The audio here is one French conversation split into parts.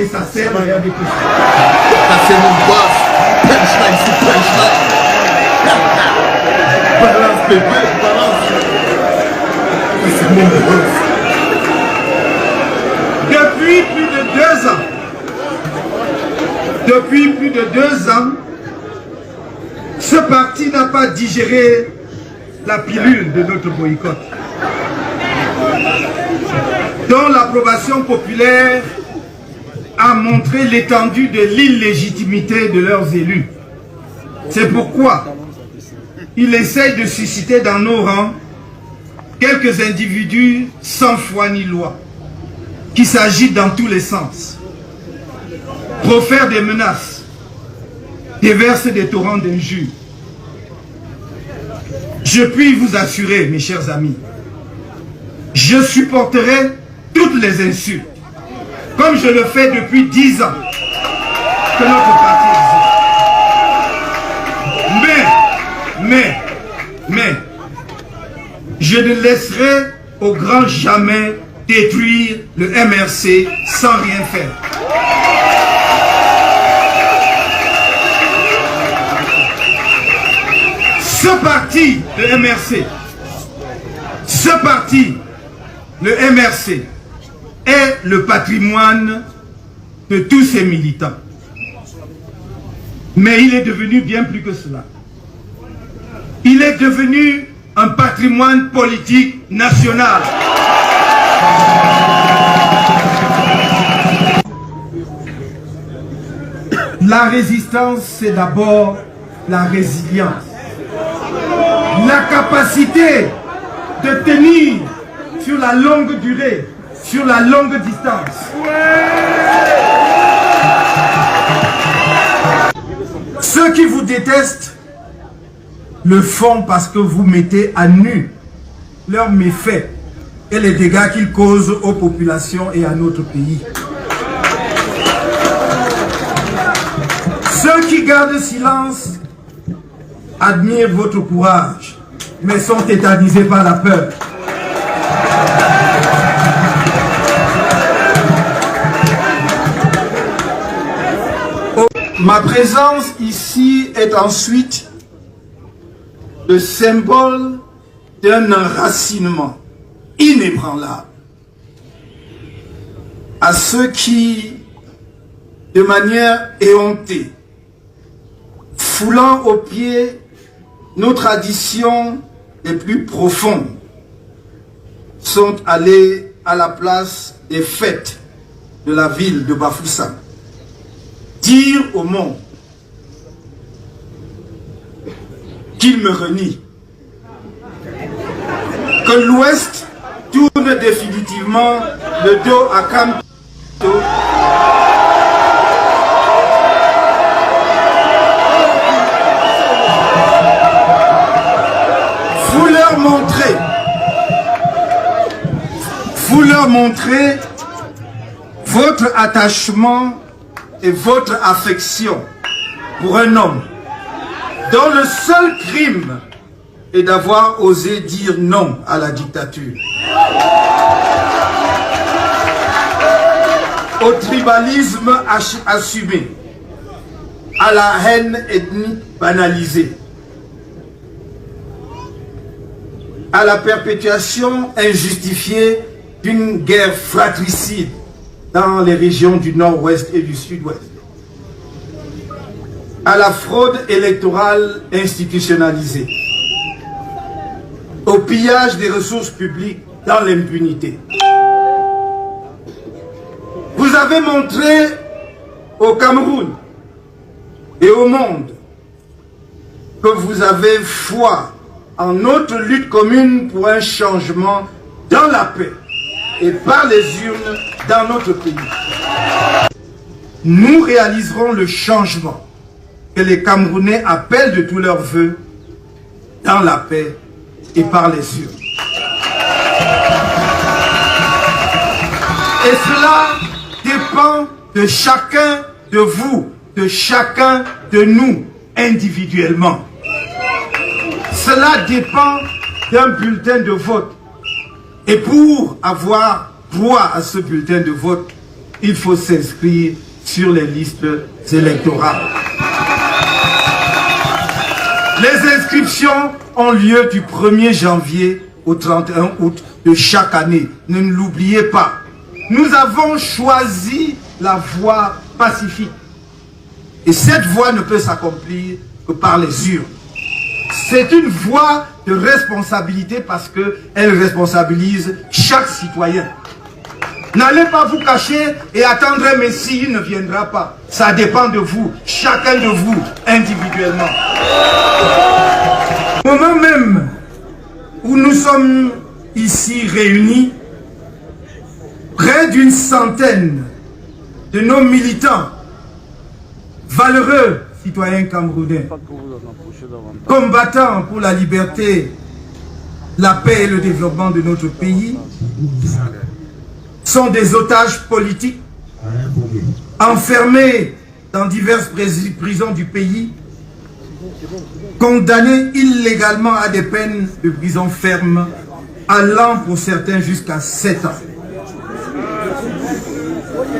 et ça sert à rien de tout. Ça c'est mon boss. Punchline sur punchline. Balance bébé, balance. Ça c'est mon boss. Depuis plus de 2 ans, ce parti n'a pas digéré la pilule de notre boycott, dont l'approbation populaire a montré l'étendue de l'illégitimité de leurs élus. C'est pourquoi il essaye de susciter dans nos rangs quelques individus sans foi ni loi, qui s'agitent dans tous les sens, profèrent des menaces, déversent des torrents d'injures. Je puis vous assurer, mes chers amis, je supporterai toutes les insultes, comme je le fais depuis 10 ans que notre parti existe. Mais, je ne laisserai au grand jamais détruire le MRC sans rien faire. Ce parti, le MRC, est le patrimoine de tous ses militants. Mais il est devenu bien plus que cela. Il est devenu un patrimoine politique national. La résistance, c'est d'abord la résilience. La capacité de tenir sur la longue durée, sur la longue distance. Ceux qui vous détestent le font parce que vous mettez à nu leurs méfaits et les dégâts qu'ils causent aux populations et à notre pays. Ceux qui gardent silence admirent votre courage, mais sont tétanisés par la peur. Ma présence ici est ensuite le symbole d'un enracinement inébranlable à ceux qui, de manière éhontée, foulant aux pieds nos traditions les plus profondes, sont allés à la place des fêtes de la ville de Bafoussam dire au monde qu'il me renie, que l'Ouest tourne définitivement le dos à Kamto. Vous leur montrez votre attachement et votre affection pour un homme dont le seul crime est d'avoir osé dire non à la dictature, au tribalisme assumé, à la haine ethnique banalisée, à la perpétuation injustifiée d'une guerre fratricide dans les régions du nord-ouest et du sud-ouest, à la fraude électorale institutionnalisée, au pillage des ressources publiques dans l'impunité. Vous avez montré au Cameroun et au monde que vous avez foi en notre lutte commune pour un changement dans la paix et par les urnes dans notre pays. Nous réaliserons le changement que les Camerounais appellent de tous leurs vœux dans la paix et par les urnes. Et cela dépend de chacun de vous, de chacun de nous individuellement. Cela dépend d'un bulletin de vote. Et pour avoir droit à ce bulletin de vote, il faut s'inscrire sur les listes électorales. Les inscriptions ont lieu du 1er janvier au 31 août de chaque année. Ne l'oubliez pas. Nous avons choisi la voie pacifique. Et cette voie ne peut s'accomplir que par les urnes. C'est une voie de responsabilité parce qu'elle responsabilise chaque citoyen. N'allez pas vous cacher et attendre un Messie, il ne viendra pas. Ça dépend de vous, chacun de vous, individuellement. Au moment même où nous sommes ici réunis, près d'une centaine de nos militants, valeureux citoyens camerounais, combattants pour la liberté, la paix et le développement de notre pays, sont des otages politiques, enfermés dans diverses prisons du pays, condamnés illégalement à des peines de prison ferme, allant pour certains jusqu'à 7 ans.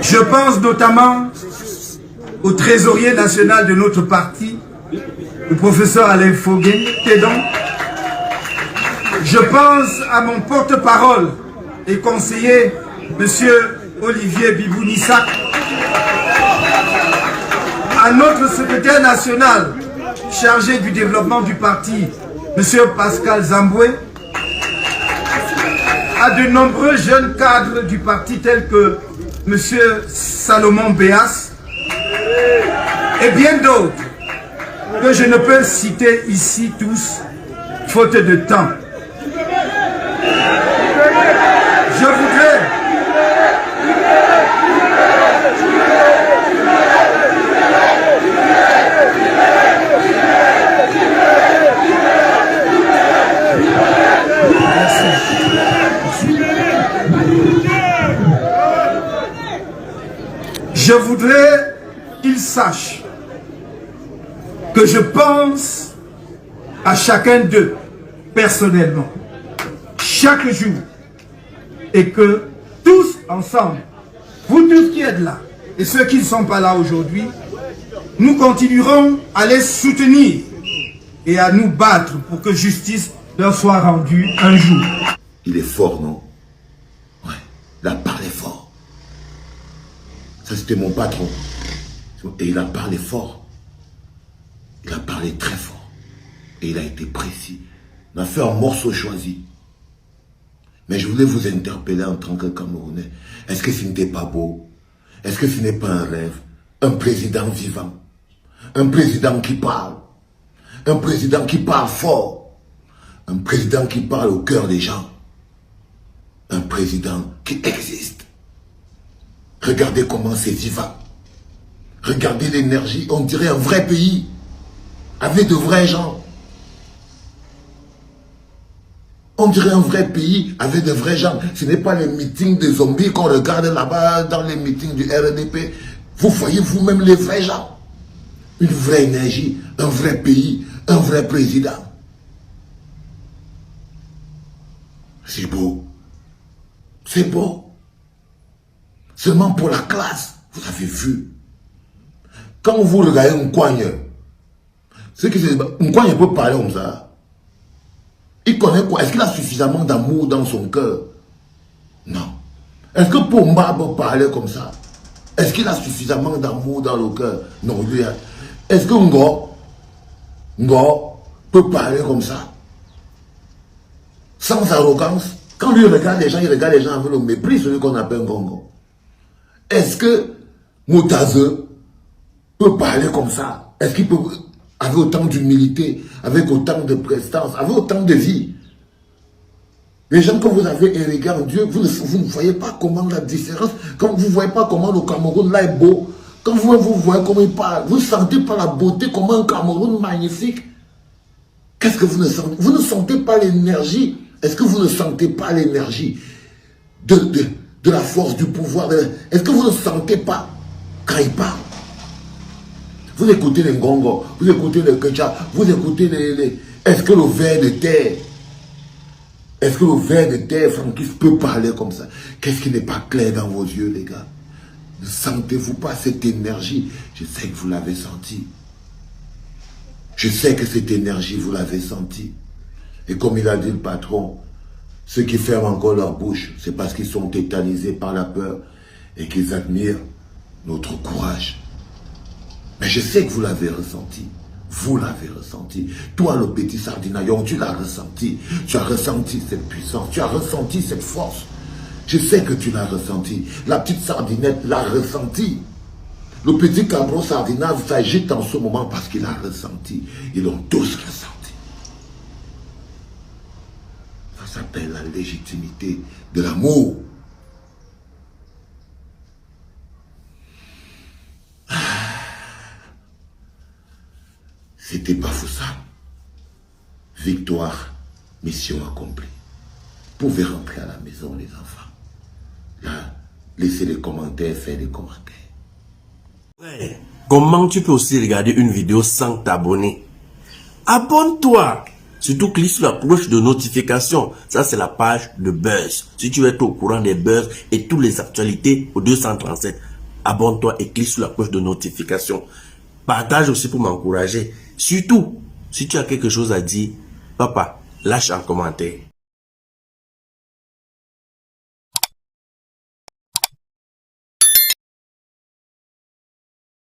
Je pense notamment au trésorier national de notre parti, le professeur Alain Foguet-Tédon. Je pense à mon porte-parole et conseiller, monsieur Olivier Bibou-Nissak, à notre secrétaire national chargé du développement du parti, monsieur Pascal Zamboué, à de nombreux jeunes cadres du parti tels que monsieur Salomon Béas et bien d'autres que je ne peux citer ici tous, faute de temps. Je voudrais qu'ils sachent que je pense à chacun d'eux personnellement, chaque jour, et que tous ensemble, vous tous qui êtes là, et ceux qui ne sont pas là aujourd'hui, nous continuerons à les soutenir et à nous battre pour que justice leur soit rendue un jour. Il est fort, non? Ouais, il a parlé fort. Ça, c'était mon patron. Et il a parlé fort. Il a parlé très fort. Et il a été précis. On a fait un morceau choisi. Mais je voulais vous interpeller en tant que Camerounais. Est-ce que ce n'était pas beau? Est-ce que ce n'est pas un rêve? Un président vivant. Un président qui parle. Un président qui parle fort. Un président qui parle au cœur des gens. Un président qui existe. Regardez comment c'est vivant. Regardez l'énergie. On dirait un vrai pays. Avec de vrais gens. On dirait un vrai pays avec de vrais gens. Ce n'est pas les meetings de zombies qu'on regarde là-bas dans les meetings du RDP. Vous voyez vous-même les vrais gens. Une vraie énergie, un vrai pays, un vrai président. C'est beau. C'est beau. Seulement pour la classe, vous avez vu. Quand vous regardez un coigne, un coigne peut parler comme ça. Il connaît quoi? Est-ce qu'il a suffisamment d'amour dans son cœur? Non. Est-ce que Pomba peut parler comme ça? Est-ce qu'il a suffisamment d'amour dans le cœur? Non, lui. Est-ce que Ngo peut parler comme ça? Sans arrogance? Quand lui regarde les gens, il regarde les gens avec le mépris, celui qu'on appelle Ngongo. Est-ce que Moutaze peut parler comme ça? Est-ce qu'il peut, avec autant d'humilité, avec autant de prestance, avec autant de vie? Les gens que vous avez érigés en Dieu, vous ne voyez pas comment la différence, quand vous ne voyez pas comment le Cameroun là est beau, quand vous voyez comment il parle, vous ne sentez pas la beauté, comment un Cameroun magnifique. Qu'est-ce que vous ne sentez? Vous ne sentez pas l'énergie? Est-ce que vous ne sentez pas l'énergie de la force du pouvoir? Est-ce que vous ne sentez pas quand il parle? Vous écoutez les Ngongo, vous écoutez les Kecha, vous écoutez les... Est-ce que le ver de terre, est-ce que le ver de terre franquiste peut parler comme ça? Qu'est-ce qui n'est pas clair dans vos yeux, les gars? Ne sentez-vous pas cette énergie? Je sais que vous l'avez senti. Je sais que cette énergie, vous l'avez senti. Et comme il a dit le patron, ceux qui ferment encore leur bouche, c'est parce qu'ils sont tétanisés par la peur et qu'ils admirent notre courage. Mais je sais que vous l'avez ressenti. Vous l'avez ressenti. Toi, le petit Sardinaillon, tu l'as ressenti. Tu as ressenti cette puissance. Tu as ressenti cette force. Je sais que tu l'as ressenti. La petite Sardinette l'a ressenti. Le petit Cabron Sardinal s'agite en ce moment parce qu'il a ressenti. Ils l'ont tous ressenti. Ça s'appelle la légitimité de l'amour. C'était Bafoussam. Victoire, mission accomplie. Vous pouvez rentrer à la maison, les enfants. Là, laissez les commentaires, faites des commentaires. Ouais. Comment tu peux aussi regarder une vidéo sans t'abonner? Abonne-toi! Surtout clique sur la cloche de notification. Ça, c'est la page de Buzz. Si tu veux être au courant des buzz et toutes les actualités au 237, abonne-toi et clique sur la cloche de notification. Partage aussi pour m'encourager. Surtout, si tu as quelque chose à dire, papa, lâche un commentaire.